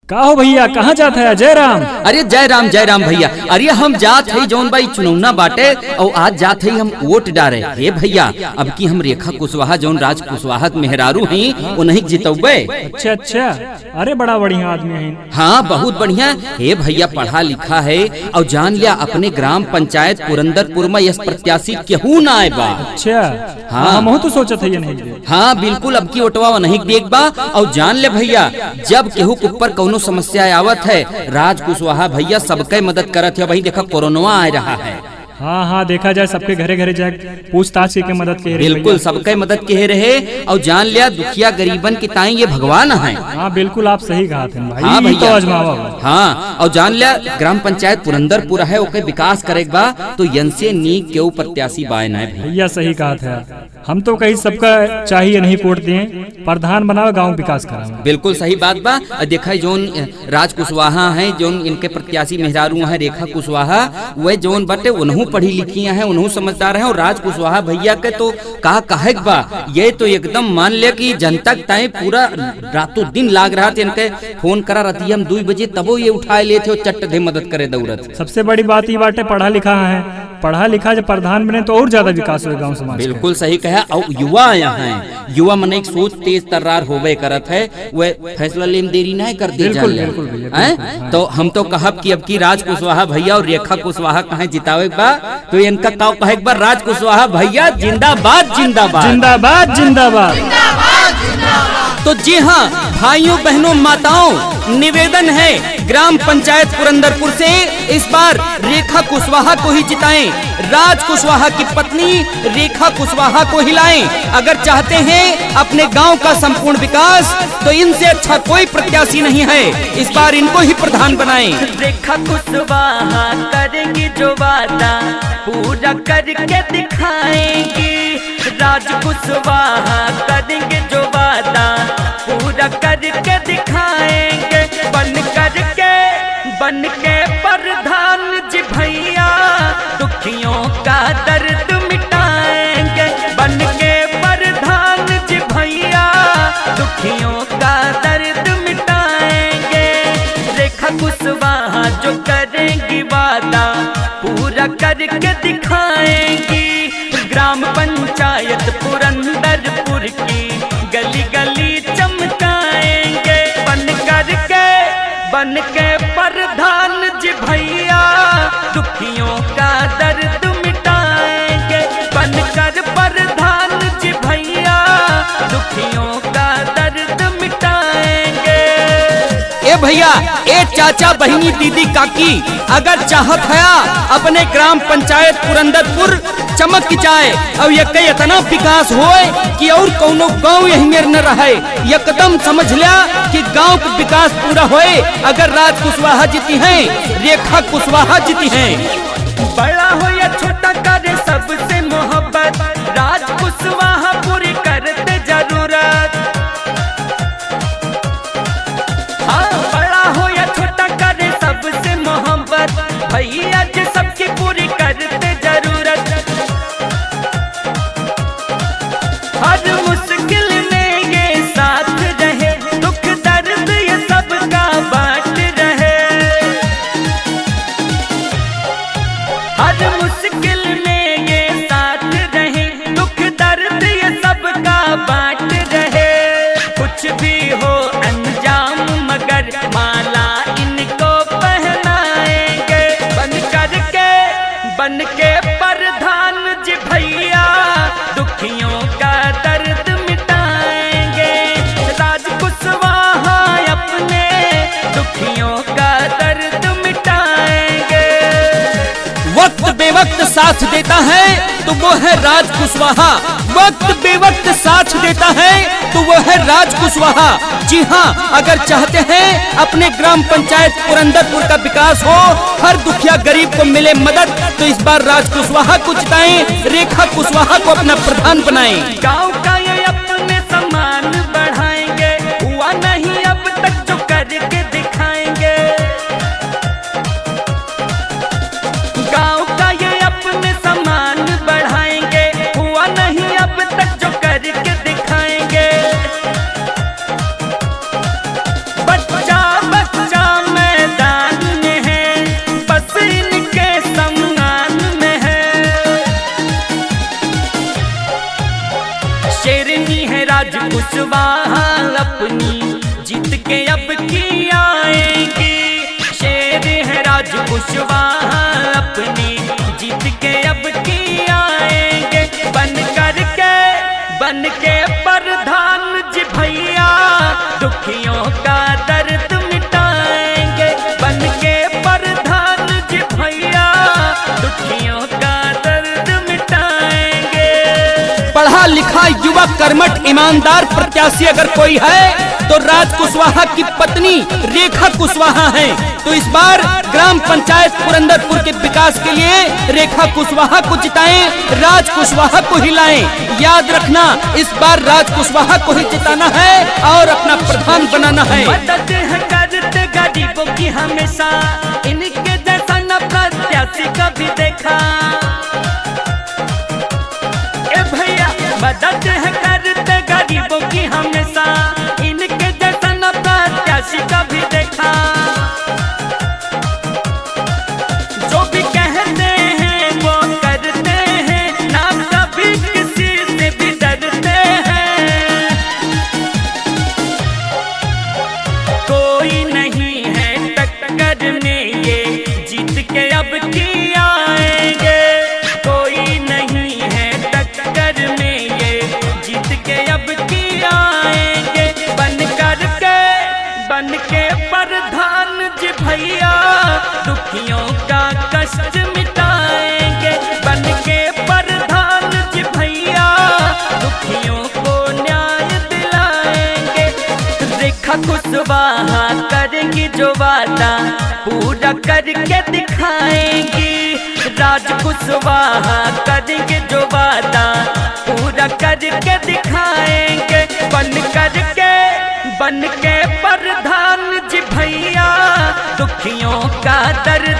का हो भैया, कहाँ जाता है? जय राम। अरे जय राम भैया। अरे हम जात है जौन भाई चुनौना बाटे और आज जात है हम वोट डारे। हे भैया, अब की हम रेखा कुशवाहा जौन राज कुशवाहा मेहरारू हैं उन्हें जितौबे। अच्छा अच्छा, अरे बड़ा बढ़िया आदमी है। हाँ बहुत बढ़िया। हे भैया पढ़ा लिखा है और जान लिया अपने ग्राम पंचायत पुरंदरपुर में यस प्रत्याशी केहू ना आए बा। अच्छा हाँ, हम तो सोचा था ये नहीं। हाँ बिल्कुल, अब की वोटवा नहीं देख बा। और जान ले भैया, जब केहू के ऊपर कौनो समस्या आवत है, राज कुशवाहा भैया सबके मदद करत है। वही देखा कोरोना आ रहा है। हाँ हाँ, देखा जाए सबके घरे घरे जाए पूछताछ के मदद के। बिल्कुल सबके मदद के रहे। और जान लिया दुखिया गरीबन की ताई ये भगवान है। हाँ बिल्कुल, आप सही कहा थे भाई। हाँ भैया तो आजमावा। हाँ, और जान लिया ग्राम पंचायत पुरंदरपुर है, ओके विकास करेगा तो यन से नी केहू प्रत्याशी बाय ना है। भैया सही कहा था। हम तो कहीं सबका चाहिए नहीं वोट दिए, प्रधान बनाओ गाँव विकास करा। बिल्कुल सही बात बा। देखा जोन राज कुशवाहा है, जोन इनके प्रत्याशी मेहरारू है रेखा कुशवाहा, वह जोन बटे उन्हों पढ़ी लिखी है, उन्हों समझदार है। और राज कुशवाहा भैया के तो का कहे बा, ये तो एकदम मान ले कि जनता तय पूरा रातों दिन लाग रहा थे। इनके फोन करा रहती हम 2 बजे तबो ये उठाए लेते और चट्ट दे मदद करे दौड़त। सबसे बड़ी बात ये बाटे पढ़ा लिखा है, पढ़ा लिखा जब प्रधान बने तो और ज्यादा विकास हो गाँव समाज। बिल्कुल सही कहा। और युवा आया है, युवा मन एक सोच तेज तर्रार होवे करत है, वह फैसला लेने देरी नहीं कर दी जाए। तो हम तो कहब कि अब की राज कुशवाहा भैया और रेखा कुशवाहा कहे जितावे बा, तो इनका काव कहे एक बार राज कुशवाहा भैया जिंदाबाद जिंदाबाद जिंदाबाद जिंदाबाद। तो जी हाँ भाइयों बहनों माताओं, निवेदन है ग्राम पंचायत पुरंदरपुर से इस बार रेखा कुशवाहा को ही जिताएं। राज कुशवाहा की पत्नी रेखा कुशवाहा को हिलाएं। अगर चाहते हैं अपने गांव का संपूर्ण विकास, तो इनसे अच्छा कोई प्रत्याशी नहीं है। इस बार इनको ही प्रधान बनाएं। रेखा कुशवाहा करेंगी जो वादा पूरा करके दिखाएंगी। राज कुशवाहा करेंगे जो वादा पूरा करके दिखाएंगे। बन के प्रधान जी भैया दुखियों का दर्द मिटाएंगे। बन के प्रधान जी भैया दुखियों का दर्द मिटाएंगे। रेखा कुशवाहा जो करेंगी वादा पूरा करके दिखाएंगी। ग्राम पंचायत पुरंदरपुर की गली गली चमकाएंगे। बन के प्रधान जी भैया दुखियों का दर्द मिटाएंगे। बनकर प्रधान जी भैया दुखियों का दर्द मिटाएंगे। ए भैया, ए चाचा बहिनी दीदी काकी, अगर चाहत है अपने ग्राम पंचायत पुरंदरपुर चमक जाए और ये कई इतना विकास होए कि और कोनो गांव यही मेर न रहे, एकदम समझ लिया कि गांव का विकास पूरा होए अगर राज कुशवाहा जीती हैं, रेखा कुशवाहा जीती हैं। बड़ा हो या छोटा करे सबसे मोहब्बत, राज कुशवाहा पूरी करते जरूरत। हाँ, बड़ा हो या छोटा करे सबसे मोहब्बत, भैया जी सबकी पूरी करते जरूरत। हर मुश्किल में ये साथ रहे, दुख दर्द ये सबका बांट रहे। हर मुश्किल में ये साथ रहे, दुख दर्द ये सबका बांट रहे। कुछ भी हो अंजाम मगर माला इनको पहनाएंगे। बन के प्रधान जी भैया दुखियों का दर्द मिटाएंगे। राज कुशवाहा अपने दुखियों का दर्द मिटाएंगे। वक्त बेवक्त साथ देता है तो वो है राज कुशवाहा। वक्त बेवक्त साथ देता है तो वो है राज कुशवाहा। जी हाँ, अगर चाहते हैं अपने ग्राम पंचायत पुरंदरपुर का विकास हो, हर दुखिया गरीब को मिले मदद, तो इस बार राज कुशवाहा को जिताएं, रेखा कुशवाहा को अपना प्रधान बनाएं। गाँव का ये अपने सम्मान बढ़ाएंगे, हुआ नहीं अब तक जो करके दिखाएंगे। गाँव का ये अपने सम्मान बढ़ाएंगे, हुआ नहीं अब तक जो करके दिखाएंगे। बच्चा कुशवाहा अपनी जीत के अब की आएंगे। शेर है राज कुशवाहा अपनी जीत के अब की आएंगे। बन के प्रधान जी भैया दुखियों का दर्द मिटाएंगे। बन के प्रधान जी भैया दुखियों का दर्द मिटाएंगे। पढ़ा लिखा युवा कर्मठ ईमानदार प्रत्याशी अगर कोई है तो राज कुशवाहा की पत्नी रेखा कुशवाहा है। तो इस बार ग्राम पंचायत पुरंदरपुर के विकास के लिए रेखा कुशवाहा को जिताएं, राज कुशवाहा को हिलाएं। याद रखना इस बार राज कुशवाहा को ही जिताना है और अपना प्रधान बनाना है। मदद है करते गरीबों की हमेशा, इनके जैसा न प्रत्याशी कभी देखा। ए भैया मदद है करते गरीबों की हमेशा, इनके जैसा न प्रत्याशी कभी देखा। जो भी कहते हैं वो करते हैं, ना कभी किसी से भी डरते हैं। कोई नहीं है टक्कर में ये जीत के अब की आएंगे। कोई नहीं है टक्कर में ये जीत के अब की आएंगे। बन के प्रधान जी भैया दुखियों का कष्ट मिटाएंगे। बन के प्रधान जी भैया दुखियों को न्याय दिलाएंगे। रेखा कुशवाहा करेंगी जो वादा पूरा करके दिखाएंगी। राज कुशवाहा करेंगे जो वादा पूरा करके दिखाएंगे। बन के प्रधान जी भैया दुखियों का दर्द